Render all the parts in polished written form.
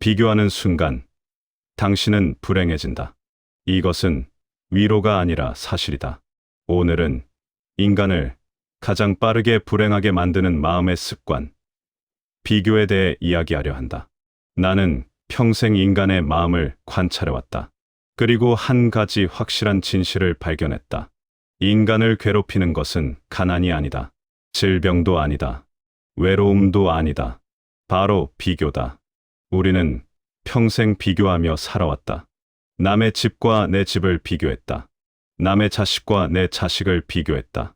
비교하는 순간 당신은 불행해진다. 이것은 위로가 아니라 사실이다. 오늘은 인간을 가장 빠르게 불행하게 만드는 마음의 습관, 비교에 대해 이야기하려 한다. 나는 평생 인간의 마음을 관찰해왔다. 그리고 한 가지 확실한 진실을 발견했다. 인간을 괴롭히는 것은 가난이 아니다. 질병도 아니다. 외로움도 아니다. 바로 비교다. 우리는 평생 비교하며 살아왔다. 남의 집과 내 집을 비교했다. 남의 자식과 내 자식을 비교했다.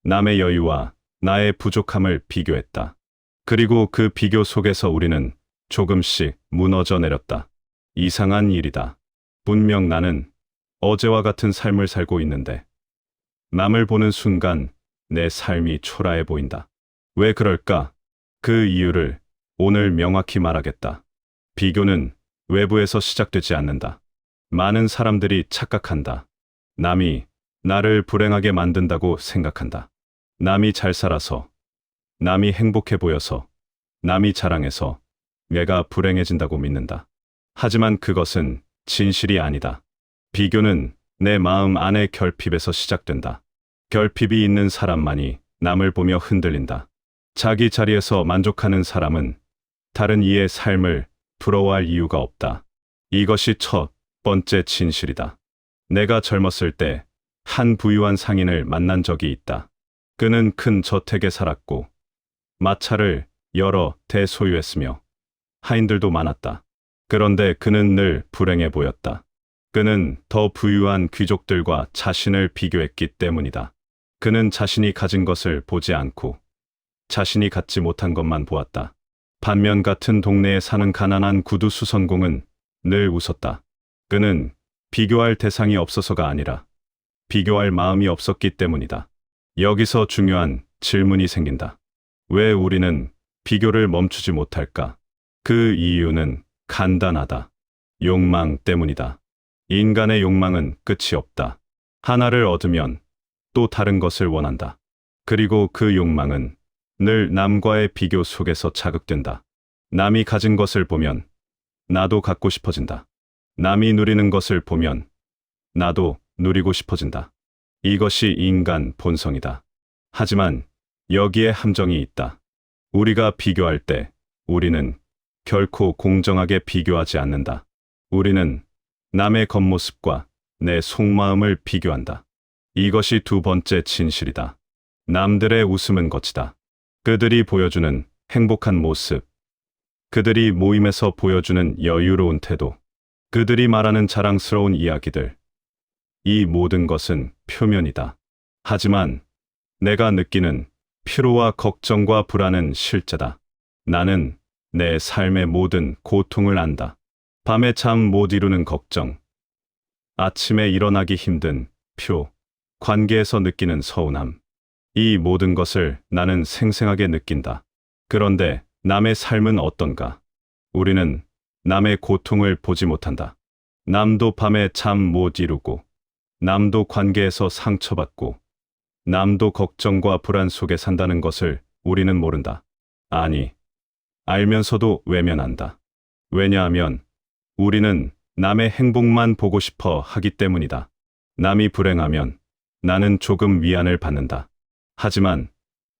남의 여유와 나의 부족함을 비교했다. 그리고 그 비교 속에서 우리는 조금씩 무너져 내렸다. 이상한 일이다. 분명 나는 어제와 같은 삶을 살고 있는데 남을 보는 순간 내 삶이 초라해 보인다. 왜 그럴까? 그 이유를 오늘 명확히 말하겠다. 비교는 외부에서 시작되지 않는다. 많은 사람들이 착각한다. 남이 나를 불행하게 만든다고 생각한다. 남이 잘 살아서, 남이 행복해 보여서, 남이 자랑해서 내가 불행해진다고 믿는다. 하지만 그것은 진실이 아니다. 비교는 내 마음 안의 결핍에서 시작된다. 결핍이 있는 사람만이 남을 보며 흔들린다. 자기 자리에서 만족하는 사람은 다른 이의 삶을 부러워할 이유가 없다. 이것이 첫 번째 진실이다. 내가 젊었을 때 한 부유한 상인을 만난 적이 있다. 그는 큰 저택에 살았고 마차를 여러 대 소유했으며 하인들도 많았다. 그런데 그는 늘 불행해 보였다. 그는 더 부유한 귀족들과 자신을 비교했기 때문이다. 그는 자신이 가진 것을 보지 않고 자신이 갖지 못한 것만 보았다. 반면 같은 동네에 사는 가난한 구두 수선공은 늘 웃었다. 그는 비교할 대상이 없어서가 아니라 비교할 마음이 없었기 때문이다. 여기서 중요한 질문이 생긴다. 왜 우리는 비교를 멈추지 못할까? 그 이유는 간단하다. 욕망 때문이다. 인간의 욕망은 끝이 없다. 하나를 얻으면 또 다른 것을 원한다. 그리고 그 욕망은 늘 남과의 비교 속에서 자극된다. 남이 가진 것을 보면 나도 갖고 싶어진다. 남이 누리는 것을 보면 나도 누리고 싶어진다. 이것이 인간 본성이다. 하지만 여기에 함정이 있다. 우리가 비교할 때 우리는 결코 공정하게 비교하지 않는다. 우리는 남의 겉모습과 내 속마음을 비교한다. 이것이 두 번째 진실이다. 남들의 웃음은 거치다. 그들이 보여주는 행복한 모습, 그들이 모임에서 보여주는 여유로운 태도, 그들이 말하는 자랑스러운 이야기들, 이 모든 것은 표면이다. 하지만 내가 느끼는 피로와 걱정과 불안은 실제다. 나는 내 삶의 모든 고통을 안다. 밤에 잠 못 이루는 걱정, 아침에 일어나기 힘든 피로, 관계에서 느끼는 서운함. 이 모든 것을 나는 생생하게 느낀다. 그런데 남의 삶은 어떤가? 우리는 남의 고통을 보지 못한다. 남도 밤에 잠 못 이루고, 남도 관계에서 상처받고, 남도 걱정과 불안 속에 산다는 것을 우리는 모른다. 아니, 알면서도 외면한다. 왜냐하면 우리는 남의 행복만 보고 싶어 하기 때문이다. 남이 불행하면 나는 조금 위안을 받는다. 하지만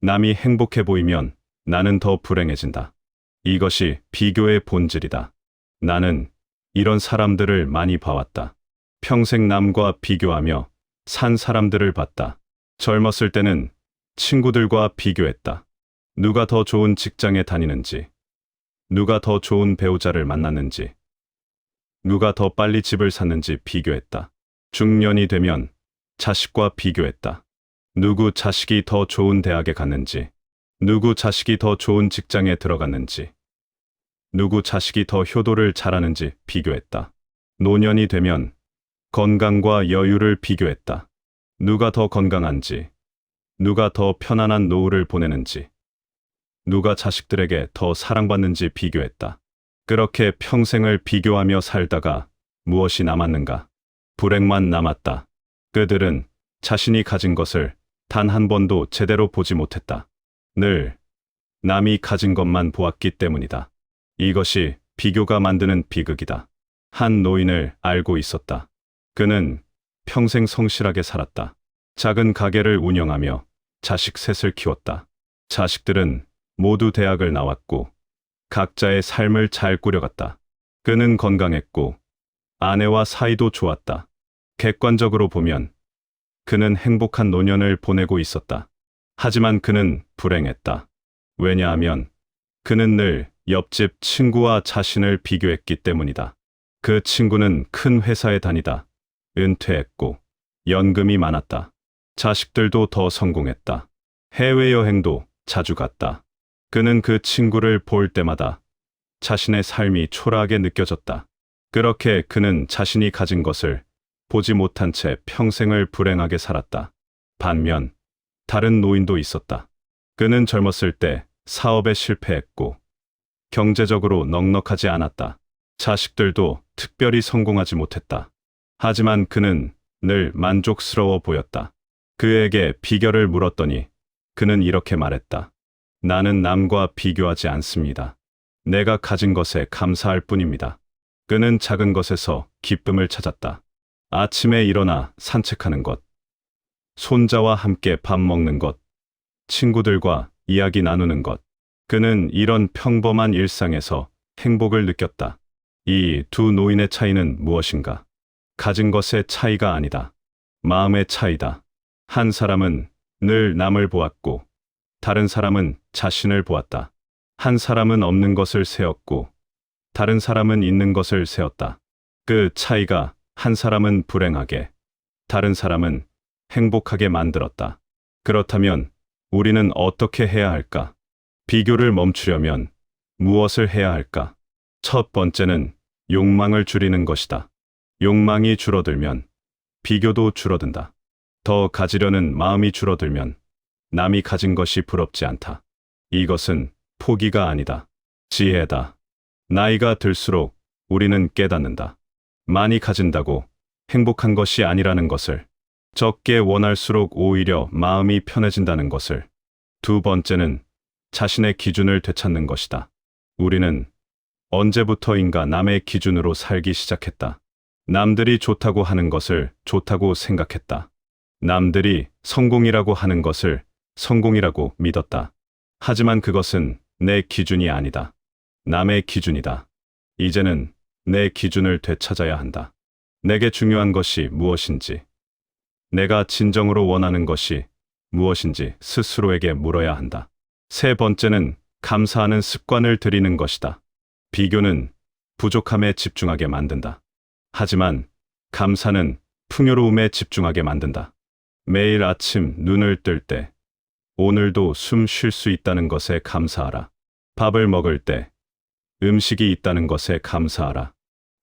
남이 행복해 보이면 나는 더 불행해진다. 이것이 비교의 본질이다. 나는 이런 사람들을 많이 봐왔다. 평생 남과 비교하며 산 사람들을 봤다. 젊었을 때는 친구들과 비교했다. 누가 더 좋은 직장에 다니는지, 누가 더 좋은 배우자를 만났는지, 누가 더 빨리 집을 샀는지 비교했다. 중년이 되면 자식과 비교했다. 누구 자식이 더 좋은 대학에 갔는지, 누구 자식이 더 좋은 직장에 들어갔는지, 누구 자식이 더 효도를 잘하는지 비교했다. 노년이 되면 건강과 여유를 비교했다. 누가 더 건강한지, 누가 더 편안한 노후를 보내는지, 누가 자식들에게 더 사랑받는지 비교했다. 그렇게 평생을 비교하며 살다가 무엇이 남았는가? 불행만 남았다. 그들은 자신이 가진 것을 단 한 번도 제대로 보지 못했다. 늘 남이 가진 것만 보았기 때문이다. 이것이 비교가 만드는 비극이다. 한 노인을 알고 있었다. 그는 평생 성실하게 살았다. 작은 가게를 운영하며 자식 셋을 키웠다. 자식들은 모두 대학을 나왔고 각자의 삶을 잘 꾸려갔다. 그는 건강했고 아내와 사이도 좋았다. 객관적으로 보면 그는 행복한 노년을 보내고 있었다. 하지만 그는 불행했다. 왜냐하면 그는 늘 옆집 친구와 자신을 비교했기 때문이다. 그 친구는 큰 회사에 다니다 은퇴했고 연금이 많았다. 자식들도 더 성공했다. 해외여행도 자주 갔다. 그는 그 친구를 볼 때마다 자신의 삶이 초라하게 느껴졌다. 그렇게 그는 자신이 가진 것을 보지 못한 채 평생을 불행하게 살았다. 반면 다른 노인도 있었다. 그는 젊었을 때 사업에 실패했고 경제적으로 넉넉하지 않았다. 자식들도 특별히 성공하지 못했다. 하지만 그는 늘 만족스러워 보였다. 그에게 비결을 물었더니 그는 이렇게 말했다. 나는 남과 비교하지 않습니다. 내가 가진 것에 감사할 뿐입니다. 그는 작은 것에서 기쁨을 찾았다. 아침에 일어나 산책하는 것, 손자와 함께 밥 먹는 것, 친구들과 이야기 나누는 것. 그는 이런 평범한 일상에서 행복을 느꼈다. 이 두 노인의 차이는 무엇인가? 가진 것의 차이가 아니다. 마음의 차이다. 한 사람은 늘 남을 보았고 다른 사람은 자신을 보았다. 한 사람은 없는 것을 세웠고 다른 사람은 있는 것을 세웠다. 그 차이가 한 사람은 불행하게, 다른 사람은 행복하게 만들었다. 그렇다면 우리는 어떻게 해야 할까? 비교를 멈추려면 무엇을 해야 할까? 첫 번째는 욕망을 줄이는 것이다. 욕망이 줄어들면 비교도 줄어든다. 더 가지려는 마음이 줄어들면 남이 가진 것이 부럽지 않다. 이것은 포기가 아니다. 지혜다. 나이가 들수록 우리는 깨닫는다. 많이 가진다고 행복한 것이 아니라는 것을, 적게 원할수록 오히려 마음이 편해진다는 것을. 두 번째는 자신의 기준을 되찾는 것이다. 우리는 언제부터인가 남의 기준으로 살기 시작했다. 남들이 좋다고 하는 것을 좋다고 생각했다. 남들이 성공이라고 하는 것을 성공이라고 믿었다. 하지만 그것은 내 기준이 아니다. 남의 기준이다. 이제는 내 기준을 되찾아야 한다. 내게 중요한 것이 무엇인지, 내가 진정으로 원하는 것이 무엇인지 스스로에게 물어야 한다. 세 번째는 감사하는 습관을 들이는 것이다. 비교는 부족함에 집중하게 만든다. 하지만 감사는 풍요로움에 집중하게 만든다. 매일 아침 눈을 뜰 때 오늘도 숨 쉴 수 있다는 것에 감사하라. 밥을 먹을 때 음식이 있다는 것에 감사하라.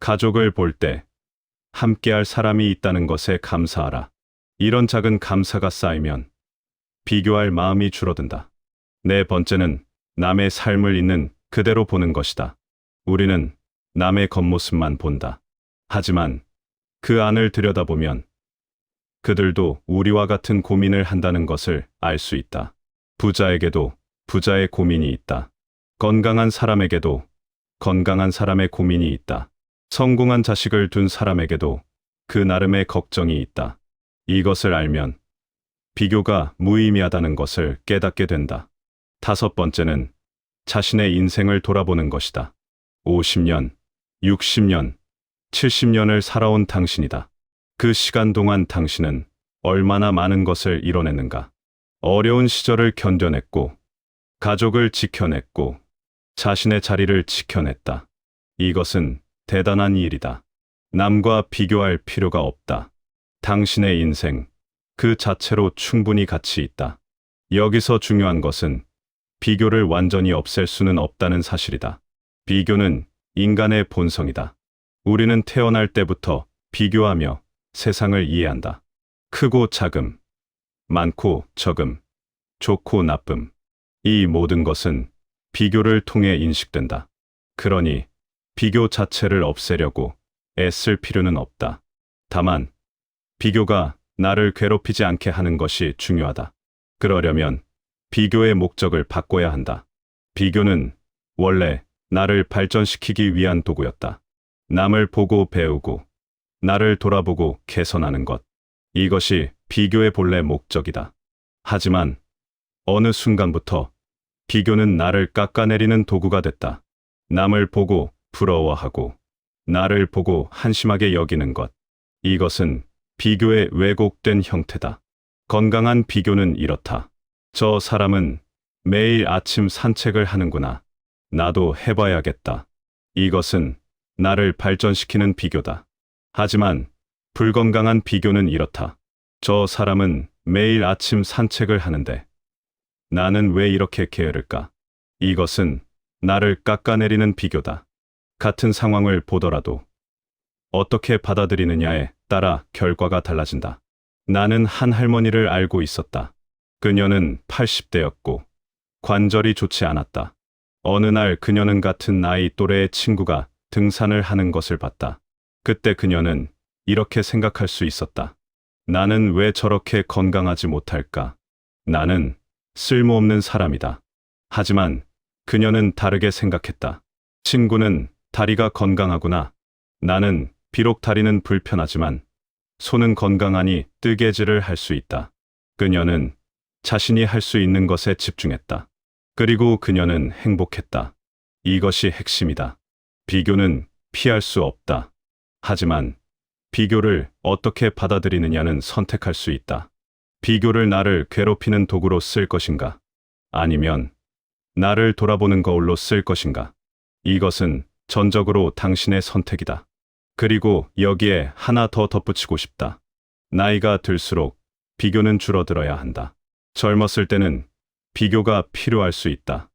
가족을 볼 때 함께할 사람이 있다는 것에 감사하라. 이런 작은 감사가 쌓이면 비교할 마음이 줄어든다. 네 번째는 남의 삶을 있는 그대로 보는 것이다. 우리는 남의 겉모습만 본다. 하지만 그 안을 들여다보면 그들도 우리와 같은 고민을 한다는 것을 알 수 있다. 부자에게도 부자의 고민이 있다. 건강한 사람에게도 건강한 사람의 고민이 있다. 성공한 자식을 둔 사람에게도 그 나름의 걱정이 있다. 이것을 알면 비교가 무의미하다는 것을 깨닫게 된다. 다섯 번째는 자신의 인생을 돌아보는 것이다. 50년, 60년, 70년을 살아온 당신이다. 그 시간 동안 당신은 얼마나 많은 것을 이뤄냈는가? 어려운 시절을 견뎌냈고, 가족을 지켜냈고, 자신의 자리를 지켜냈다. 이것은 대단한 일이다. 남과 비교할 필요가 없다. 당신의 인생, 그 자체로 충분히 가치 있다. 여기서 중요한 것은 비교를 완전히 없앨 수는 없다는 사실이다. 비교는 인간의 본성이다. 우리는 태어날 때부터 비교하며 세상을 이해한다. 크고 작음, 많고 적음, 좋고 나쁨. 이 모든 것은 비교를 통해 인식된다. 그러니 비교 자체를 없애려고 애쓸 필요는 없다. 다만 비교가 나를 괴롭히지 않게 하는 것이 중요하다. 그러려면 비교의 목적을 바꿔야 한다. 비교는 원래 나를 발전시키기 위한 도구였다. 남을 보고 배우고, 나를 돌아보고 개선하는 것. 이것이 비교의 본래 목적이다. 하지만 어느 순간부터 비교는 나를 깎아내리는 도구가 됐다. 남을 보고 부러워하고, 나를 보고 한심하게 여기는 것. 이것은 비교의 왜곡된 형태다. 건강한 비교는 이렇다. 저 사람은 매일 아침 산책을 하는구나. 나도 해봐야겠다. 이것은 나를 발전시키는 비교다. 하지만 불건강한 비교는 이렇다. 저 사람은 매일 아침 산책을 하는데 나는 왜 이렇게 게으를까? 이것은 나를 깎아내리는 비교다. 같은 상황을 보더라도 어떻게 받아들이느냐에 따라 결과가 달라진다. 나는 한 할머니를 알고 있었다. 그녀는 80대였고 관절이 좋지 않았다. 어느 날 그녀는 같은 나이 또래의 친구가 등산을 하는 것을 봤다. 그때 그녀는 이렇게 생각할 수 있었다. 나는 왜 저렇게 건강하지 못할까? 나는 쓸모없는 사람이다. 하지만 그녀는 다르게 생각했다. 친구는 다리가 건강하구나. 나는 비록 다리는 불편하지만 손은 건강하니 뜨개질을 할 수 있다. 그녀는 자신이 할 수 있는 것에 집중했다. 그리고 그녀는 행복했다. 이것이 핵심이다. 비교는 피할 수 없다. 하지만 비교를 어떻게 받아들이느냐는 선택할 수 있다. 비교를 나를 괴롭히는 도구로 쓸 것인가? 아니면 나를 돌아보는 거울로 쓸 것인가? 이것은 전적으로 당신의 선택이다. 그리고 여기에 하나 더 덧붙이고 싶다. 나이가 들수록 비교는 줄어들어야 한다. 젊었을 때는 비교가 필요할 수 있다.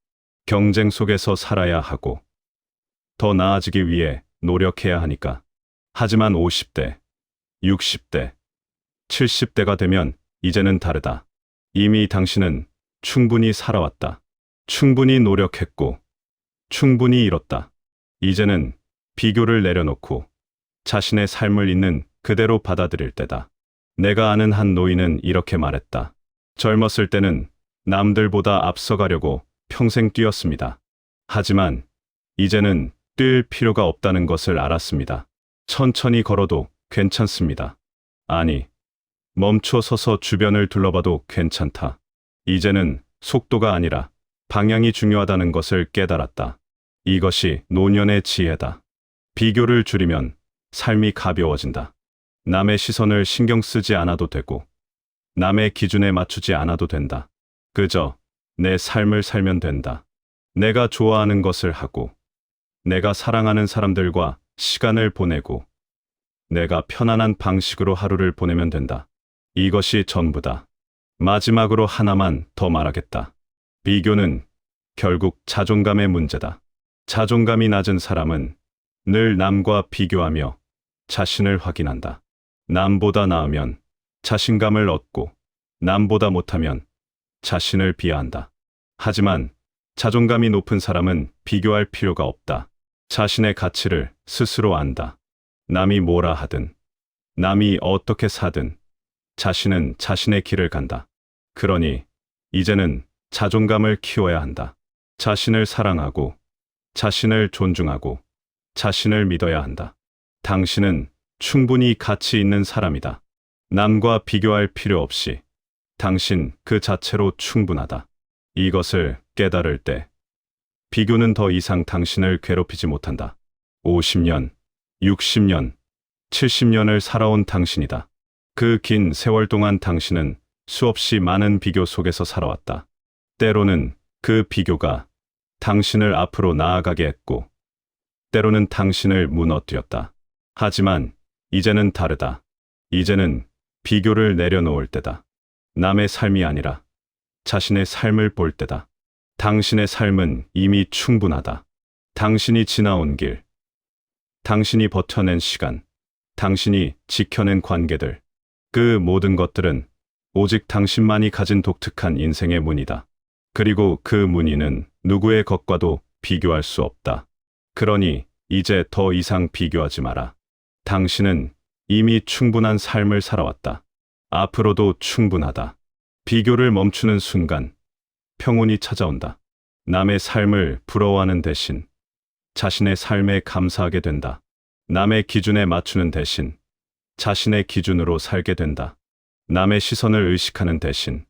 경쟁 속에서 살아야 하고 더 나아지기 위해 노력해야 하니까. 하지만 50대, 60대, 70대가 되면 이제는 다르다. 이미 당신은 충분히 살아왔다. 충분히 노력했고, 충분히 이뤘다. 이제는 비교를 내려놓고 자신의 삶을 있는 그대로 받아들일 때다. 내가 아는 한 노인은 이렇게 말했다. 젊었을 때는 남들보다 앞서가려고 평생 뛰었습니다. 하지만 이제는 뛸 필요가 없다는 것을 알았습니다. 천천히 걸어도 괜찮습니다. 아니, 멈춰 서서 주변을 둘러봐도 괜찮다. 이제는 속도가 아니라 방향이 중요하다는 것을 깨달았다. 이것이 노년의 지혜다. 비교를 줄이면 삶이 가벼워진다. 남의 시선을 신경 쓰지 않아도 되고, 남의 기준에 맞추지 않아도 된다. 그저 내 삶을 살면 된다. 내가 좋아하는 것을 하고, 내가 사랑하는 사람들과 시간을 보내고, 내가 편안한 방식으로 하루를 보내면 된다. 이것이 전부다. 마지막으로 하나만 더 말하겠다. 비교는 결국 자존감의 문제다. 자존감이 낮은 사람은 늘 남과 비교하며 자신을 확인한다. 남보다 나으면 자신감을 얻고, 남보다 못하면 자신을 비하한다. 하지만 자존감이 높은 사람은 비교할 필요가 없다. 자신의 가치를 스스로 안다. 남이 뭐라 하든, 남이 어떻게 사든, 자신은 자신의 길을 간다. 그러니 이제는 자존감을 키워야 한다. 자신을 사랑하고, 자신을 존중하고, 자신을 믿어야 한다. 당신은 충분히 가치 있는 사람이다. 남과 비교할 필요 없이 당신 그 자체로 충분하다. 이것을 깨달을 때 비교는 더 이상 당신을 괴롭히지 못한다. 50년, 60년, 70년을 살아온 당신이다. 그 긴 세월 동안 당신은 수없이 많은 비교 속에서 살아왔다. 때로는 그 비교가 당신을 앞으로 나아가게 했고, 때로는 당신을 무너뜨렸다. 하지만 이제는 다르다. 이제는 비교를 내려놓을 때다. 남의 삶이 아니라 자신의 삶을 볼 때다. 당신의 삶은 이미 충분하다. 당신이 지나온 길, 당신이 버텨낸 시간, 당신이 지켜낸 관계들, 그 모든 것들은 오직 당신만이 가진 독특한 인생의 무늬다. 그리고 그 무늬는 누구의 것과도 비교할 수 없다. 그러니 이제 더 이상 비교하지 마라. 당신은 이미 충분한 삶을 살아왔다. 앞으로도 충분하다. 비교를 멈추는 순간 평온이 찾아온다. 남의 삶을 부러워하는 대신 자신의 삶에 감사하게 된다. 남의 기준에 맞추는 대신 자신의 기준으로 살게 된다. 남의 시선을 의식하는 대신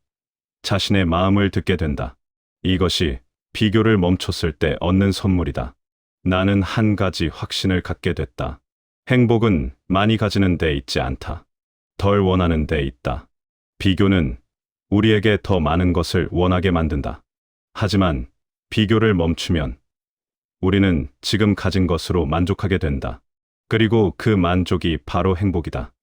자신의 마음을 듣게 된다. 이것이 비교를 멈췄을 때 얻는 선물이다. 나는 한 가지 확신을 갖게 됐다. 행복은 많이 가지는 데 있지 않다. 덜 원하는 데 있다. 비교는 우리에게 더 많은 것을 원하게 만든다. 하지만 비교를 멈추면 우리는 지금 가진 것으로 만족하게 된다. 그리고 그 만족이 바로 행복이다.